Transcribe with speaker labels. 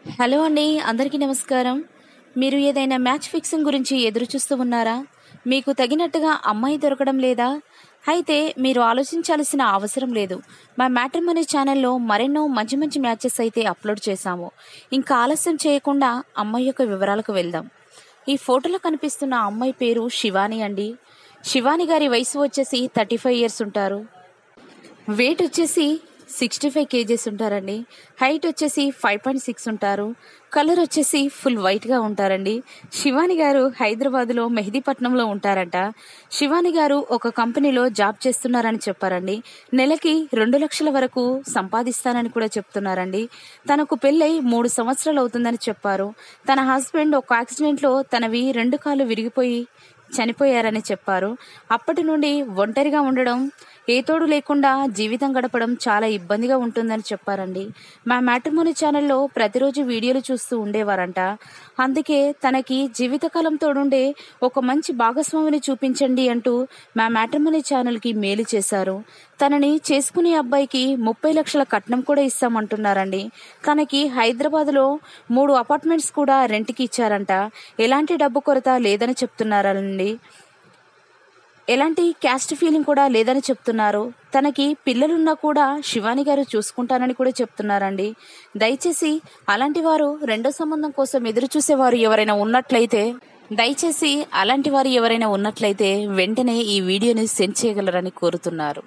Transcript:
Speaker 1: Hello అండి, అందరికీ నమస్కారం. మీరు ఏదైనా మ్యాచ్ ఫిక్సింగ్ గురించి ఎదురు చూస్తూ ఉన్నారా? మీకు తగినట్టుగా అమ్మాయి దొరకడం లేదా? అయితే మీరు ఆలోచించాల్సిన అవసరం లేదు. మా మ్యాట్రిమోనీ ఛానల్లో మరెన్నో మంచి మంచి మ్యాచెస్ అయితే అప్లోడ్ చేశాము. ఇంకా ఆలస్యం చేయకుండా అమ్మాయి యొక్క వివరాలకు వెళ్దాం. ఈ ఫోటోలో కనిపిస్తున్న అమ్మాయి పేరు శివాని అండి. శివాని గారి వయసు వచ్చేసి 35 ఇయర్స్ ఉంటారు. వెయిట్ వచ్చేసి 65 కేజెస్ ఉంటారండి. హైట్ వచ్చేసి 5.6 ఉంటారు. కలర్ వచ్చేసి ఫుల్ వైట్గా ఉంటారండి. శివాని గారు హైదరాబాద్లో మెహదీపట్నంలో ఉంటారంట. శివాని గారు ఒక కంపెనీలో జాబ్ చేస్తున్నారని చెప్పారండి. నెలకి 2 లక్షల వరకు సంపాదిస్తానని కూడా చెప్తున్నారండి. తనకు పెళ్ళై 3 సంవత్సరాలు అవుతుందని చెప్పారు. తన హస్బెండ్ ఒక యాక్సిడెంట్లో తనవి 2 కాళ్ళు విరిగిపోయి చనిపోయారని చెప్పారు. అప్పటి నుండి ఒంటరిగా ఉండడం, ఏ తోడు లేకుండా జీవితం గడపడం చాలా ఇబ్బందిగా ఉంటుందని చెప్పారండి. మా మ్యాట్రిమోనీ ఛానల్లో ప్రతిరోజు వీడియోలు చూస్తూ ఉండేవారంట. అందుకే తనకి జీవితకాలం తోడుండే ఒక మంచి భాగస్వామిని చూపించండి అంటూ మా మ్యాట్రిమోనీ ఛానల్కి మేలు చేశారు. తనని చేసుకునే అబ్బాయికి 30 లక్షల కట్నం కూడా ఇస్తామంటున్నారండి. తనకి హైదరాబాద్లో 3 అపార్ట్మెంట్స్ కూడా రెంట్కి ఇచ్చారంట. ఎలాంటి డబ్బు కొరత లేదని చెప్తున్నారండి. ఎలాంటి క్యాస్ట్ ఫీలింగ్ కూడా లేదని చెప్తున్నారు. తనకి పిల్లలున్నా కూడా శివాని గారు చూసుకుంటానని కూడా చెప్తున్నారండి. దయచేసి అలాంటి వారు రెండో సంబంధం కోసం ఎదురు చూసేవారు ఎవరైనా ఉన్నట్లయితే వెంటనే ఈ వీడియోని సెండ్ చేయగలరని కోరుతున్నారు.